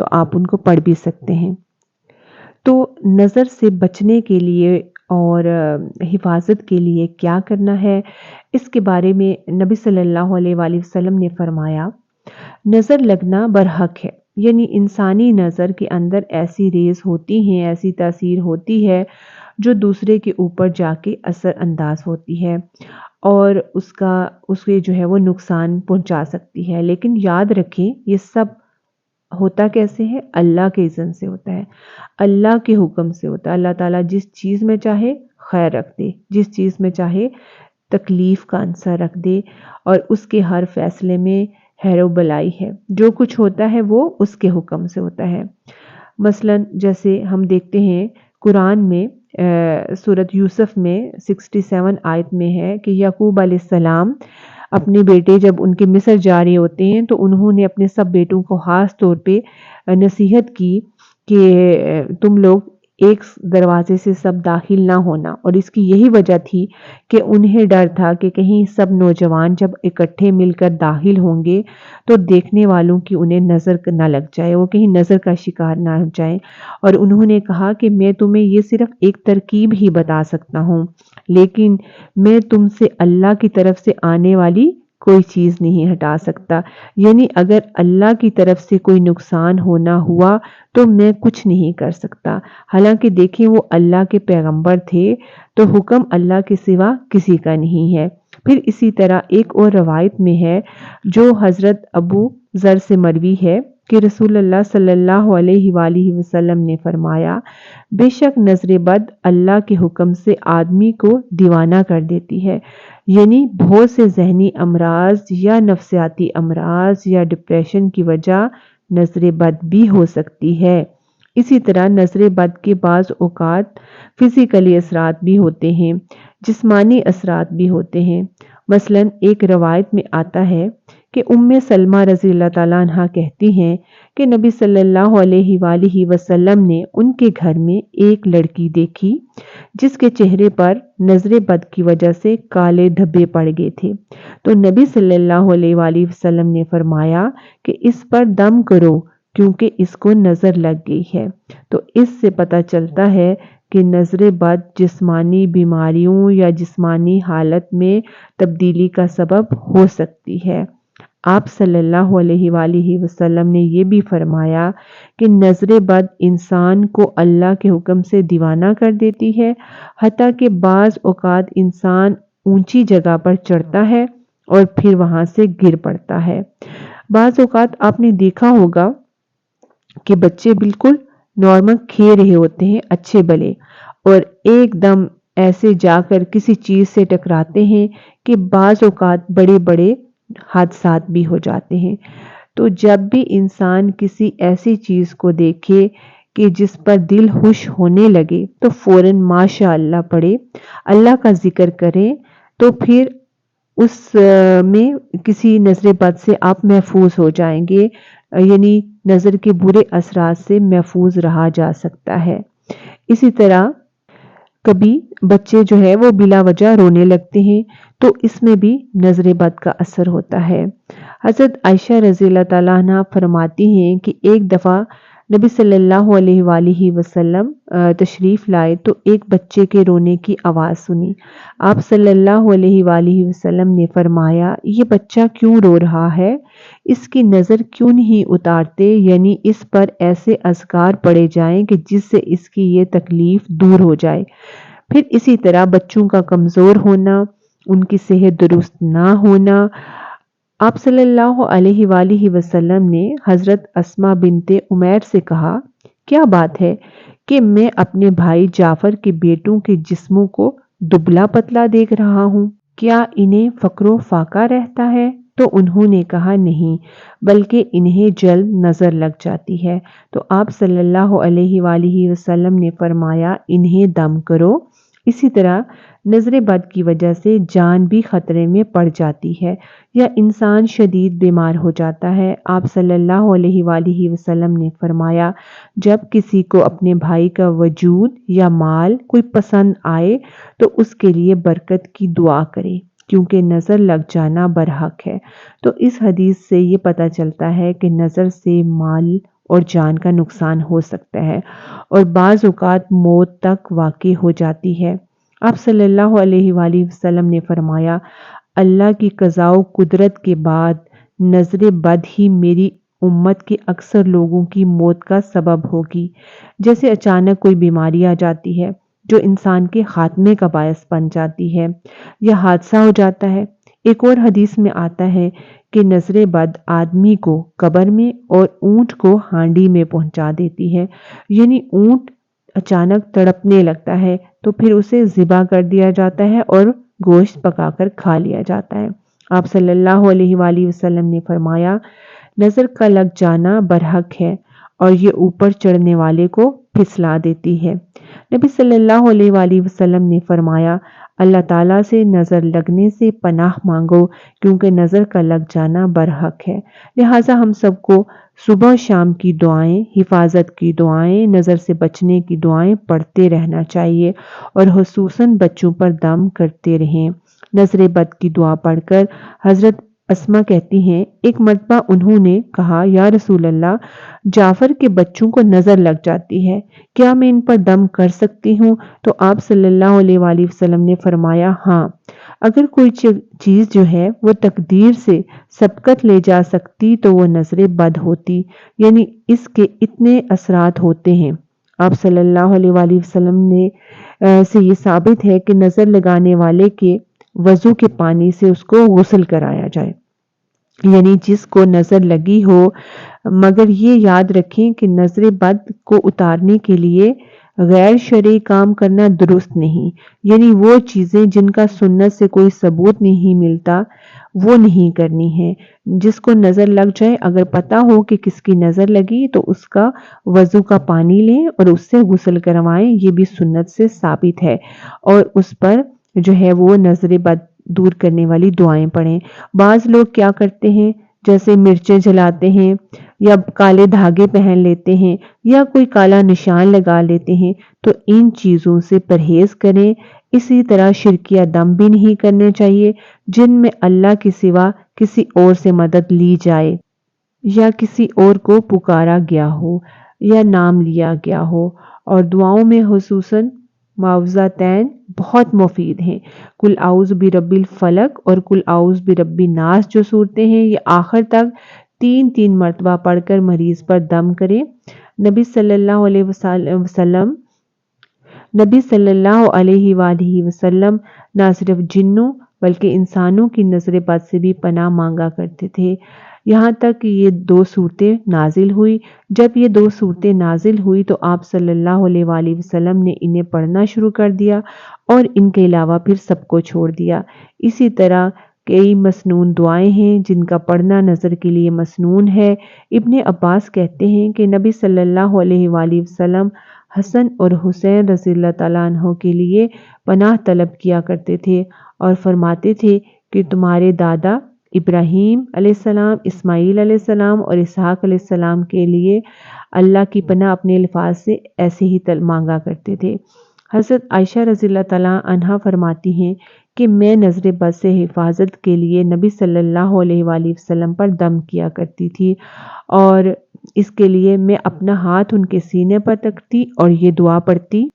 تو آپ ان کو پڑھ بھی سکتے ہیں۔ تو نظر سے بچنے کے لیے اور حفاظت کے لیے کیا کرنا ہے، اس کے بارے میں نبی صلی اللہ علیہ وآلہ وسلم نے فرمایا، نظر لگنا برحق ہے، یعنی انسانی نظر کے اندر ایسی ریز ہوتی ہیں، ایسی تاثیر ہوتی ہے جو دوسرے کے اوپر جا کے اثر انداز ہوتی ہے اور اسے جو ہے وہ نقصان پہنچا سکتی ہے۔ لیکن یاد رکھیں یہ سب ہوتا کیسے ہے؟ اللہ کے اذن سے ہوتا ہے، اللہ کے حکم سے ہوتا ہے۔ اللہ تعالیٰ جس چیز میں چاہے خیر رکھ دے، جس چیز میں چاہے تکلیف کا عنصر رکھ دے، اور اس کے ہر فیصلے میں خیر و بلائی ہے۔ جو کچھ ہوتا ہے وہ اس کے حکم سے ہوتا ہے۔ مثلا جیسے ہم دیکھتے ہیں قرآن میں سورۃ یوسف میں 67 آیت میں ہے کہ یعقوب علیہ السلام اپنے بیٹے جب ان کے مصر جا رہے ہوتے ہیں تو انہوں نے اپنے سب بیٹوں کو خاص طور پہ نصیحت کی کہ تم لوگ ایک دروازے سے سب داخل نہ ہونا، اور اس کی یہی وجہ تھی کہ انہیں ڈر تھا کہ کہیں سب نوجوان جب اکٹھے مل کر داخل ہوں گے تو دیکھنے والوں کی انہیں نظر نہ لگ جائے، وہ کہیں نظر کا شکار نہ ہو جائیں۔ اور انہوں نے کہا کہ میں تمہیں یہ صرف ایک ترکیب ہی بتا سکتا ہوں، لیکن میں تم سے اللہ کی طرف سے آنے والی کوئی چیز نہیں ہٹا سکتا، یعنی اگر اللہ کی طرف سے کوئی نقصان ہونا ہوا تو میں کچھ نہیں کر سکتا۔ حالانکہ دیکھیں وہ اللہ کے پیغمبر تھے تو حکم اللہ کے سوا کسی کا نہیں ہے۔ پھر اسی طرح ایک اور روایت میں ہے جو حضرت ابو ذر سے مروی ہے کہ رسول اللہ صلی اللہ علیہ وآلہ وسلم نے فرمایا، بے شک نظر بد اللہ کے حکم سے آدمی کو دیوانہ کر دیتی ہے، یعنی بہت سے ذہنی امراض یا نفسیاتی امراض یا ڈپریشن کی وجہ نظر بد بھی ہو سکتی ہے۔ اسی طرح نظر بد کے بعض اوقات فزیکلی اثرات بھی ہوتے ہیں، جسمانی اثرات بھی ہوتے ہیں۔ مثلا ایک روایت میں آتا ہے کہ ام سلمہ رضی اللہ تعالیٰ عنہ کہتی ہیں کہ نبی صلی اللہ علیہ وآلہ وسلم نے ان کے گھر میں ایک لڑکی دیکھی جس کے چہرے پر نظر بد کی وجہ سے کالے دھبے پڑ گئے تھے، تو نبی صلی اللہ علیہ وآلہ وسلم نے فرمایا کہ اس پر دم کرو کیونکہ اس کو نظر لگ گئی ہے۔ تو اس سے پتہ چلتا ہے کہ نظر بد جسمانی بیماریوں یا جسمانی حالت میں تبدیلی کا سبب ہو سکتی ہے۔ آپ صلی اللہ علیہ وآلہ وسلم نے یہ بھی فرمایا کہ نظر بد انسان کو اللہ کے حکم سے دیوانہ کر دیتی ہے، حتیٰ کہ بعض اوقات انسان اونچی جگہ پر چڑھتا ہے اور پھر وہاں سے گر پڑتا ہے۔ بعض اوقات آپ نے دیکھا ہوگا کہ بچے بالکل نارمل کھیل رہے ہوتے ہیں اچھے بھلے، اور ایک دم ایسے جا کر کسی چیز سے ٹکراتے ہیں کہ بعض اوقات بڑے بڑے حادثات بھی ہو جاتے ہیں۔ تو جب بھی انسان کسی ایسی چیز کو دیکھے کہ جس پر دل خوش ہونے لگے تو فوراً ماشاء اللہ پڑھے، اللہ کا ذکر کرے، تو پھر اس میں کسی نظر بد سے آپ محفوظ ہو جائیں گے، یعنی نظر کے برے اثرات سے محفوظ رہا جا سکتا ہے۔ اسی طرح کبھی بچے جو ہے وہ بلا وجہ رونے لگتے ہیں تو اس میں بھی نظر بد کا اثر ہوتا ہے۔ حضرت عائشہ رضی اللہ تعالیٰ عنہ فرماتی ہیں کہ ایک دفعہ نبی صلی اللہ علیہ وآلہ وسلم تشریف لائے تو ایک بچے کے رونے کی آواز سنی۔ آپ صلی اللہ علیہ وآلہ وسلم نے فرمایا، یہ بچہ کیوں رو رہا ہے؟ اس کی نظر کیوں نہیں اتارتے، یعنی اس پر ایسے اذکار پڑے جائیں کہ جس سے اس کی یہ تکلیف دور ہو جائے۔ پھر اسی طرح بچوں کا کمزور ہونا، ان کی صحت درست نہ ہونا۔ آپ صلی اللہ علیہ وآلہ وسلم نے حضرت اسماء بنت عمیر سے کہا، کیا بات ہے کہ میں اپنے بھائی جعفر کے بیٹوں کے جسموں کو دبلا پتلا دیکھ رہا ہوں، کیا انہیں فقر و فاقہ رہتا ہے؟ تو انہوں نے کہا نہیں، بلکہ انہیں جلد نظر لگ جاتی ہے۔ تو آپ صلی اللہ علیہ وآلہ وسلم نے فرمایا، انہیں دم کرو۔ اسی طرح نظر بد کی وجہ سے جان بھی خطرے میں پڑ جاتی ہے یا انسان شدید بیمار ہو جاتا ہے۔ آپ صلی اللہ علیہ وآلہ وسلم نے فرمایا، جب کسی کو اپنے بھائی کا وجود یا مال کوئی پسند آئے تو اس کے لیے برکت کی دعا کرے، کیونکہ نظر لگ جانا برحق ہے۔ تو اس حدیث سے یہ پتہ چلتا ہے کہ نظر سے مال اور جان کا نقصان ہو سکتا ہے اور بعض اوقات موت تک واقع ہو جاتی ہے۔ آپ صلی اللہ علیہ وآلہ وسلم نے فرمایا، اللہ کی قضاء و قدرت کے بعد نظر بد ہی میری امت کے اکثر لوگوں کی موت کا سبب ہوگی۔ جیسے اچانک کوئی بیماری آ جاتی ہے جو انسان کے خاتمے کا باعث بن جاتی ہے یا حادثہ ہو جاتا ہے۔ ایک اور حدیث میں آتا ہے کہ نظر بد آدمی کو قبر میں اور اونٹ کو ہانڈی میں پہنچا دیتی ہے، یعنی اونٹ اچانک تڑپنے لگتا ہے تو پھر اسے ذبح کر دیا جاتا ہے اور گوشت پکا کر کھا لیا جاتا ہے۔ آپ صلی اللہ علیہ وآلہ وسلم نے فرمایا، نظر کا لگ جانا برحق ہے اور یہ اوپر چڑھنے والے کو پھسلا دیتی ہے۔ نبی صلی اللہ علیہ وآلہ وسلم نے فرمایا، اللہ تعالیٰ سے نظر لگنے سے پناہ مانگو کیونکہ نظر کا لگ جانا برحق ہے۔ لہٰذا ہم سب کو صبح شام کی دعائیں، حفاظت کی دعائیں، نظر سے بچنے کی دعائیں پڑھتے رہنا چاہیے اور خصوصاً بچوں پر دم کرتے رہیں۔ نظر بد کی دعا پڑھ کر حضرت اسما کہتی ہیں، ایک مرتبہ انہوں نے کہا، یا رسول اللہ، جعفر کے بچوں کو نظر لگ جاتی ہے، کیا میں ان پر دم کر سکتی ہوں؟ تو آپ صلی اللہ علیہ وآلہ وسلم نے فرمایا، ہاں، اگر کوئی چیز جو ہے وہ تقدیر سے سبقت لے جا سکتی تو وہ نظر بد ہوتی، یعنی اس کے اتنے اثرات ہوتے ہیں۔ آپ صلی اللہ علیہ وآلہ وسلم نے سے یہ ثابت ہے کہ نظر لگانے والے کے وضو کے پانی سے اس کو غسل کرایا جائے، یعنی جس کو نظر لگی ہو، مگر یہ یاد رکھیں کہ نظر بد کو اتارنے کے لیے غیر شرعی کام کرنا درست نہیں، یعنی وہ چیزیں جن کا سنت سے کوئی ثبوت نہیں ملتا وہ نہیں کرنی ہے۔ جس کو نظر لگ جائے، اگر پتہ ہو کہ کس کی نظر لگی تو اس کا وضو کا پانی لیں اور اس سے غسل کروائیں، یہ بھی سنت سے ثابت ہے، اور اس پر جو ہے وہ نظر بد دور کرنے والی دعائیں پڑھیں۔ بعض لوگ کیا کرتے ہیں، جیسے مرچیں جلاتے ہیں یا کالے دھاگے پہن لیتے ہیں یا کوئی کالا نشان لگا لیتے ہیں، تو ان چیزوں سے پرہیز کریں۔ اسی طرح شرکیہ دم بھی نہیں کرنے چاہیے جن میں اللہ کے سوا کسی اور سے مدد لی جائے یا کسی اور کو پکارا گیا ہو یا نام لیا گیا ہو، اور دعاؤں میں خصوصاً معوذتین بہت مفید ہیں۔ قل اعوذ برب الفلق اور قل اعوذ برب الناس جو صورتیں ہیں، یہ آخر تک 3 مرتبہ پڑھ کر مریض پر دم کریں۔ نبی صلی اللہ علیہ وآلہ وسلم نہ صرف جنوں بلکہ انسانوں کی نظر بد سے بھی پناہ مانگا کرتے تھے، یہاں تک کہ یہ 2 صورتیں نازل ہوئی۔ جب یہ 2 صورتیں نازل ہوئی تو آپ صلی اللہ علیہ وآلہ وسلم نے انہیں پڑھنا شروع کر دیا اور ان کے علاوہ پھر سب کو چھوڑ دیا۔ اسی طرح کئی مسنون دعائیں ہیں جن کا پڑھنا نظر کے لیے مسنون ہے۔ ابن عباس کہتے ہیں کہ نبی صلی اللہ علیہ وآلہ وسلم حسن اور حسین رضی اللہ تعالیٰ عنہ کے لیے پناہ طلب کیا کرتے تھے اور فرماتے تھے کہ تمہارے دادا ابراہیم علیہ السلام، اسماعیل علیہ السلام اور اسحاق علیہ السلام کے لیے اللہ کی پناہ اپنے الفاظ سے ایسے ہی مانگا کرتے تھے۔ حضرت عائشہ رضی اللہ تعالیٰ عنہا فرماتی ہیں کہ میں نظر بد سے حفاظت کے لیے نبی صلی اللہ علیہ وآلہ وسلم پر دم کیا کرتی تھی، اور اس کے لیے میں اپنا ہاتھ ان کے سینے پر رکھتی اور یہ دعا پڑھتی،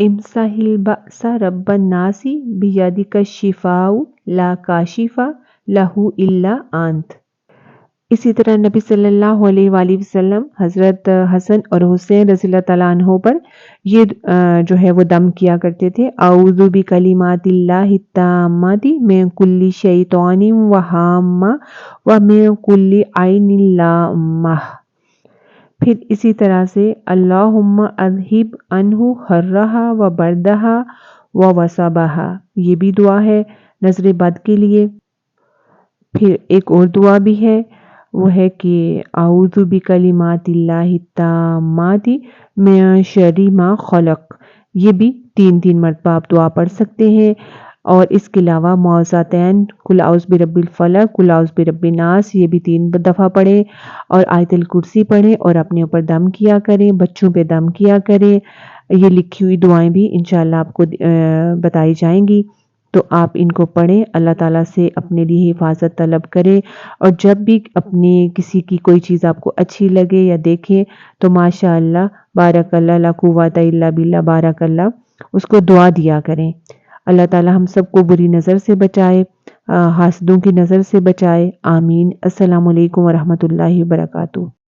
امسح البأس رب الناس بیدک الشفاء لا کاشف لہ الا انت۔ اسی طرح نبی صلی اللہ علیہ وآلہ وسلم حضرت حسن اور حسین رضی اللہ تعالیٰ عنہ پر یہ جو ہے وہ دم کیا کرتے تھے، اعوذ بکلمات اللہ التامات من کل شیطان وہامہ ومن کل عین لامہ۔ پھر اسی طرح سے اللہم اذہب عنہ حرہا وبردہا ووصبہا، یہ بھی دعا ہے نظر بد کے لیے۔ پھر ایک اور دعا بھی ہے، وہ ہے کہ اعوذ بکلمات اللہ التامات من شر ما خلق، یہ بھی 3 مرتبہ آپ دعا پڑھ سکتے ہیں۔ اور اس کے علاوہ معوذتین، قل اعوذ برب الفلق، قل اعوذ برب الناس، یہ بھی 3 دفعہ پڑھیں، اور آیت الکرسی پڑھیں اور اپنے اوپر دم کیا کریں، بچوں پہ دم کیا کریں۔ یہ لکھی ہوئی دعائیں بھی انشاءاللہ آپ کو بتائی جائیں گی۔ تو آپ ان کو پڑھیں، اللہ تعالیٰ سے اپنے لیے حفاظت طلب کریں، اور جب بھی اپنے کسی کی کوئی چیز آپ کو اچھی لگے یا دیکھیں تو ماشاء اللہ بارک اللہ لا قوت الا باللہ بارک اللہ اس کو دعا دیا کریں۔ اللہ تعالیٰ ہم سب کو بری نظر سے بچائے، حاسدوں کی نظر سے بچائے، آمین۔ السلام علیکم ورحمۃ اللہ وبرکاتہ۔